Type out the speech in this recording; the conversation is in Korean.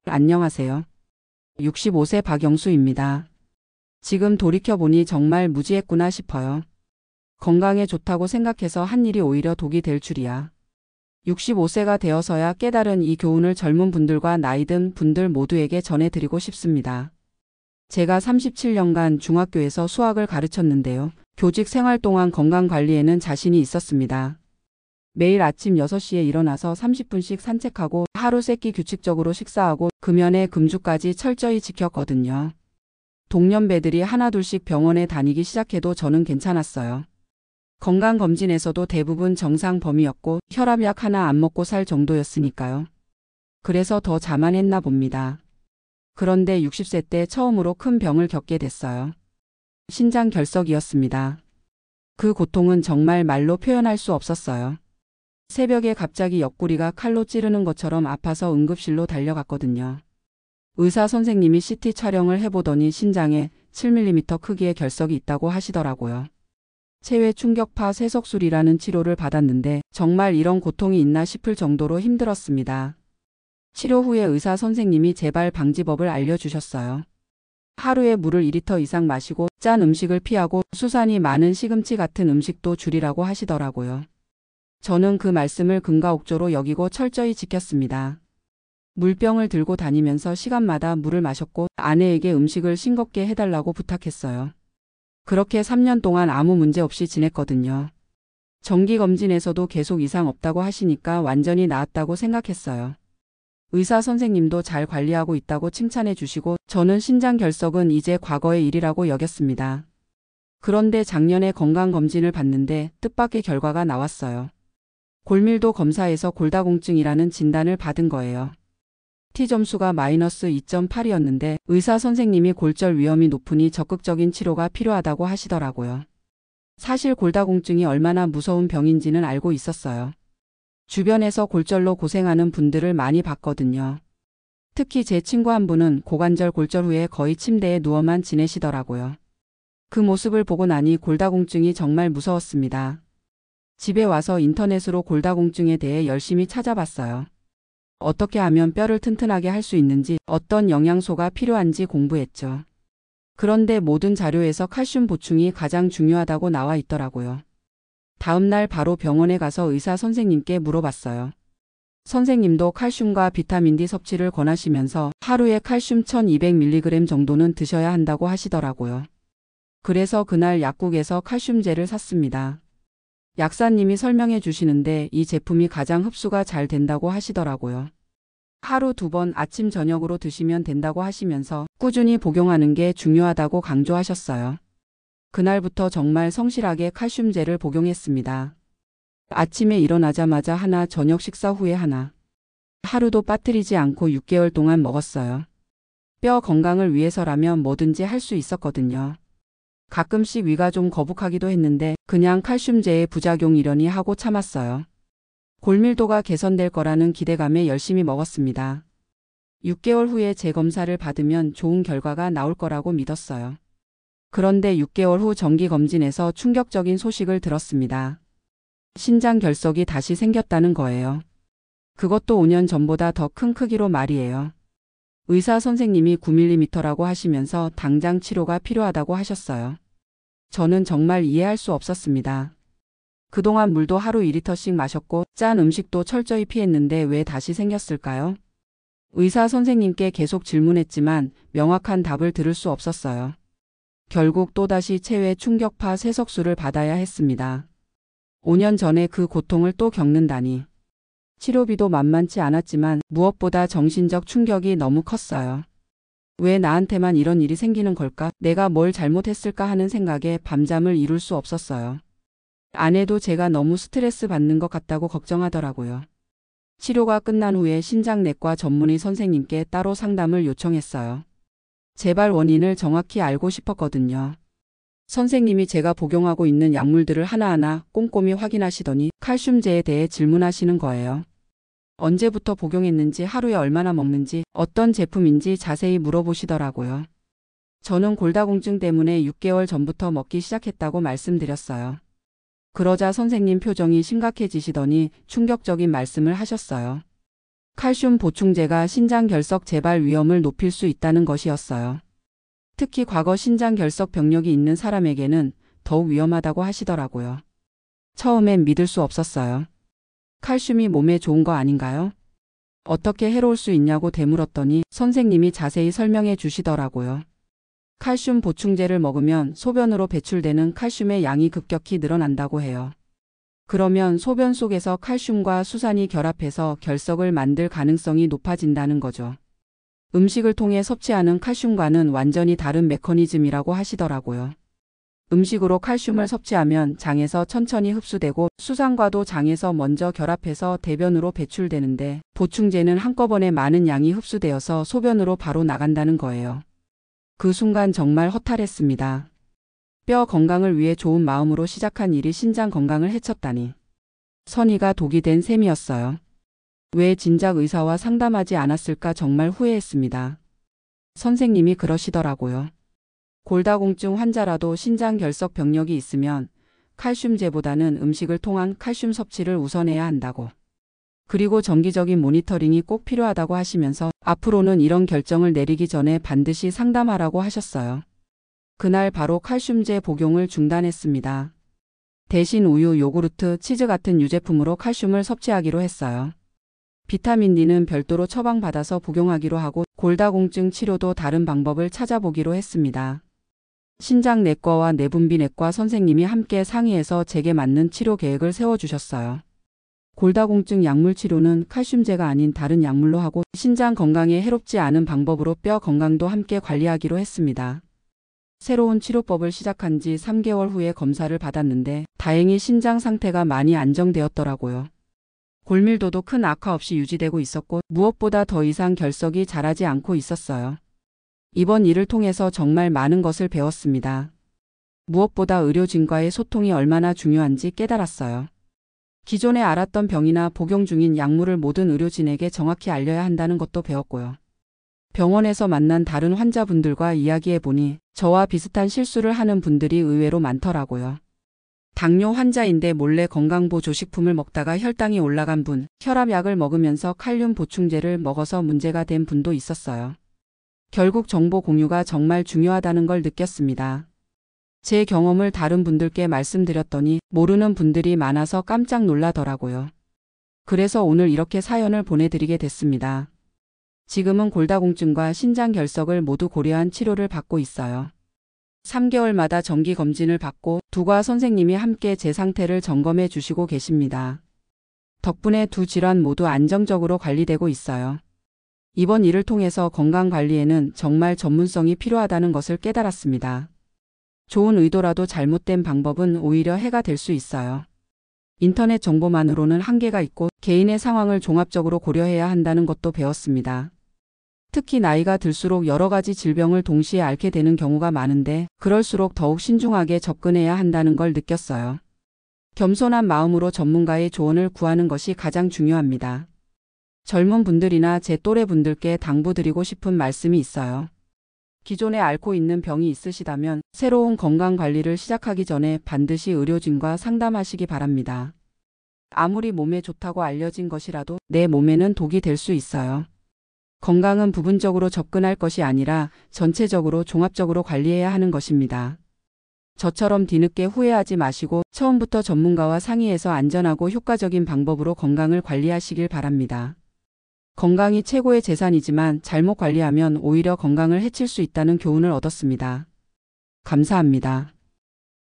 안녕하세요. 65세 박영수입니다. 지금 돌이켜보니 정말 무지했구나 싶어요. 건강에 좋다고 생각해서 한 일이 오히려 독이 될 줄이야. 65세가 되어서야 깨달은 이 교훈을 젊은 분들과 나이 든 분들 모두에게 전해드리고 싶습니다. 제가 37년간 중학교에서 수학을 가르쳤는데요. 교직 생활 동안 건강관리에는 자신이 있었습니다. 매일 아침 6시에 일어나서 30분씩 산책하고 하루 3끼 규칙적으로 식사하고 금연에 금주까지 철저히 지켰거든요. 동년배들이 하나둘씩 병원에 다니기 시작해도 저는 괜찮았어요. 건강검진에서도 대부분 정상 범위였고 혈압약 하나 안 먹고 살 정도였으니까요. 그래서 더 자만했나 봅니다. 그런데 60세 때 처음으로 큰 병을 겪게 됐어요. 신장 결석이었습니다. 그 고통은 정말 말로 표현할 수 없었어요. 새벽에 갑자기 옆구리가 칼로 찌르는 것처럼 아파서 응급실로 달려갔거든요. 의사 선생님이 CT 촬영을 해보더니 신장에 7mm 크기의 결석이 있다고 하시더라고요. 체외 충격파 세석술이라는 치료를 받았는데 정말 이런 고통이 있나 싶을 정도로 힘들었습니다. 치료 후에 의사 선생님이 재발 방지법을 알려주셨어요. 하루에 물을 2리터 이상 마시고 짠 음식을 피하고 수산이 많은 시금치 같은 음식도 줄이라고 하시더라고요. 저는 그 말씀을 금가옥조로 여기고 철저히 지켰습니다. 물병을 들고 다니면서 시간마다 물을 마셨고 아내에게 음식을 싱겁게 해달라고 부탁했어요. 그렇게 3년 동안 아무 문제 없이 지냈거든요. 정기검진에서도 계속 이상 없다고 하시니까 완전히 나았다고 생각했어요. 의사 선생님도 잘 관리하고 있다고 칭찬해 주시고 저는 신장 결석은 이제 과거의 일이라고 여겼습니다. 그런데 작년에 건강검진을 받는데 뜻밖의 결과가 나왔어요. 골밀도 검사에서 골다공증이라는 진단을 받은 거예요. T점수가 마이너스 2.8이었는데 의사 선생님이 골절 위험이 높으니 적극적인 치료가 필요하다고 하시더라고요. 사실 골다공증이 얼마나 무서운 병인지는 알고 있었어요. 주변에서 골절로 고생하는 분들을 많이 봤거든요. 특히 제 친구 한 분은 고관절 골절 후에 거의 침대에 누워만 지내시더라고요. 그 모습을 보고 나니 골다공증이 정말 무서웠습니다. 집에 와서 인터넷으로 골다공증에 대해 열심히 찾아봤어요. 어떻게 하면 뼈를 튼튼하게 할 수 있는지, 어떤 영양소가 필요한지 공부했죠. 그런데 모든 자료에서 칼슘 보충이 가장 중요하다고 나와 있더라고요. 다음 날 바로 병원에 가서 의사 선생님께 물어봤어요. 선생님도 칼슘과 비타민 D 섭취를 권하시면서 하루에 칼슘 1200mg 정도는 드셔야 한다고 하시더라고요. 그래서 그날 약국에서 칼슘제를 샀습니다. 약사님이 설명해 주시는데 이 제품이 가장 흡수가 잘 된다고 하시더라고요. 하루 2번 아침 저녁으로 드시면 된다고 하시면서 꾸준히 복용하는 게 중요하다고 강조하셨어요. 그날부터 정말 성실하게 칼슘제를 복용했습니다. 아침에 일어나자마자 하나, 저녁 식사 후에 하나. 하루도 빠뜨리지 않고 6개월 동안 먹었어요. 뼈 건강을 위해서라면 뭐든지 할 수 있었거든요. 가끔씩 위가 좀 거북하기도 했는데 그냥 칼슘제의 부작용이려니 하고 참았어요. 골밀도가 개선될 거라는 기대감에 열심히 먹었습니다. 6개월 후에 재검사를 받으면 좋은 결과가 나올 거라고 믿었어요. 그런데 6개월 후 정기검진에서 충격적인 소식을 들었습니다. 신장 결석이 다시 생겼다는 거예요. 그것도 5년 전보다 더 큰 크기로 말이에요. 의사 선생님이 9mm라고 하시면서 당장 치료가 필요하다고 하셨어요. 저는 정말 이해할 수 없었습니다. 그동안 물도 하루 2리터씩 마셨고 짠 음식도 철저히 피했는데 왜 다시 생겼을까요? 의사 선생님께 계속 질문했지만 명확한 답을 들을 수 없었어요. 결국 또다시 체외 충격파 세석술을 받아야 했습니다. 5년 전에 그 고통을 또 겪는다니. 치료비도 만만치 않았지만 무엇보다 정신적 충격이 너무 컸어요. 왜 나한테만 이런 일이 생기는 걸까? 내가 뭘 잘못했을까 하는 생각에 밤잠을 이룰 수 없었어요. 아내도 제가 너무 스트레스 받는 것 같다고 걱정하더라고요. 치료가 끝난 후에 신장내과 전문의 선생님께 따로 상담을 요청했어요. 재발 원인을 정확히 알고 싶었거든요. 선생님이 제가 복용하고 있는 약물들을 하나하나 꼼꼼히 확인하시더니 칼슘제에 대해 질문하시는 거예요. 언제부터 복용했는지, 하루에 얼마나 먹는지, 어떤 제품인지 자세히 물어보시더라고요. 저는 골다공증 때문에 6개월 전부터 먹기 시작했다고 말씀드렸어요. 그러자 선생님 표정이 심각해지시더니 충격적인 말씀을 하셨어요. 칼슘 보충제가 신장 결석 재발 위험을 높일 수 있다는 것이었어요. 특히 과거 신장 결석 병력이 있는 사람에게는 더욱 위험하다고 하시더라고요. 처음엔 믿을 수 없었어요. 칼슘이 몸에 좋은 거 아닌가요? 어떻게 해로울 수 있냐고 되물었더니 선생님이 자세히 설명해 주시더라고요. 칼슘 보충제를 먹으면 소변으로 배출되는 칼슘의 양이 급격히 늘어난다고 해요. 그러면 소변 속에서 칼슘과 수산이 결합해서 결석을 만들 가능성이 높아진다는 거죠. 음식을 통해 섭취하는 칼슘과는 완전히 다른 메커니즘이라고 하시더라고요. 음식으로 칼슘을 섭취하면 장에서 천천히 흡수되고 수산과도 장에서 먼저 결합해서 대변으로 배출되는데 보충제는 한꺼번에 많은 양이 흡수되어서 소변으로 바로 나간다는 거예요. 그 순간 정말 허탈했습니다. 뼈 건강을 위해 좋은 마음으로 시작한 일이 신장 건강을 해쳤다니. 선의가 독이 된 셈이었어요. 왜 진작 의사와 상담하지 않았을까 정말 후회했습니다. 선생님이 그러시더라고요. 골다공증 환자라도 신장 결석 병력이 있으면 칼슘제보다는 음식을 통한 칼슘 섭취를 우선해야 한다고. 그리고 정기적인 모니터링이 꼭 필요하다고 하시면서 앞으로는 이런 결정을 내리기 전에 반드시 상담하라고 하셨어요. 그날 바로 칼슘제 복용을 중단했습니다. 대신 우유, 요구르트, 치즈 같은 유제품으로 칼슘을 섭취하기로 했어요. 비타민 D는 별도로 처방받아서 복용하기로 하고 골다공증 치료도 다른 방법을 찾아보기로 했습니다. 신장내과와 내분비내과 선생님이 함께 상의해서 제게 맞는 치료 계획을 세워주셨어요. 골다공증 약물 치료는 칼슘제가 아닌 다른 약물로 하고 신장 건강에 해롭지 않은 방법으로 뼈 건강도 함께 관리하기로 했습니다. 새로운 치료법을 시작한 지 3개월 후에 검사를 받았는데 다행히 신장 상태가 많이 안정되었더라고요. 골밀도도 큰 악화 없이 유지되고 있었고 무엇보다 더 이상 결석이 자라지 않고 있었어요. 이번 일을 통해서 정말 많은 것을 배웠습니다. 무엇보다 의료진과의 소통이 얼마나 중요한지 깨달았어요. 기존에 알았던 병이나 복용 중인 약물을 모든 의료진에게 정확히 알려야 한다는 것도 배웠고요. 병원에서 만난 다른 환자분들과 이야기해보니 저와 비슷한 실수를 하는 분들이 의외로 많더라고요. 당뇨 환자인데 몰래 건강보조식품을 먹다가 혈당이 올라간 분, 혈압약을 먹으면서 칼륨 보충제를 먹어서 문제가 된 분도 있었어요. 결국 정보 공유가 정말 중요하다는 걸 느꼈습니다. 제 경험을 다른 분들께 말씀드렸더니 모르는 분들이 많아서 깜짝 놀라더라고요. 그래서 오늘 이렇게 사연을 보내드리게 됐습니다. 지금은 골다공증과 신장결석을 모두 고려한 치료를 받고 있어요. 3개월마다 정기검진을 받고 두과 선생님이 함께 제 상태를 점검해 주시고 계십니다. 덕분에 두 질환 모두 안정적으로 관리되고 있어요. 이번 일을 통해서 건강관리에는 정말 전문성이 필요하다는 것을 깨달았습니다. 좋은 의도라도 잘못된 방법은 오히려 해가 될 수 있어요. 인터넷 정보만으로는 한계가 있고 개인의 상황을 종합적으로 고려해야 한다는 것도 배웠습니다. 특히 나이가 들수록 여러 가지 질병을 동시에 앓게 되는 경우가 많은데 그럴수록 더욱 신중하게 접근해야 한다는 걸 느꼈어요. 겸손한 마음으로 전문가의 조언을 구하는 것이 가장 중요합니다. 젊은 분들이나 제 또래 분들께 당부드리고 싶은 말씀이 있어요. 기존에 앓고 있는 병이 있으시다면 새로운 건강관리를 시작하기 전에 반드시 의료진과 상담하시기 바랍니다. 아무리 몸에 좋다고 알려진 것이라도 내 몸에는 독이 될 수 있어요. 건강은 부분적으로 접근할 것이 아니라 전체적으로 종합적으로 관리해야 하는 것입니다. 저처럼 뒤늦게 후회하지 마시고 처음부터 전문가와 상의해서 안전하고 효과적인 방법으로 건강을 관리하시길 바랍니다. 건강이 최고의 재산이지만 잘못 관리하면 오히려 건강을 해칠 수 있다는 교훈을 얻었습니다. 감사합니다.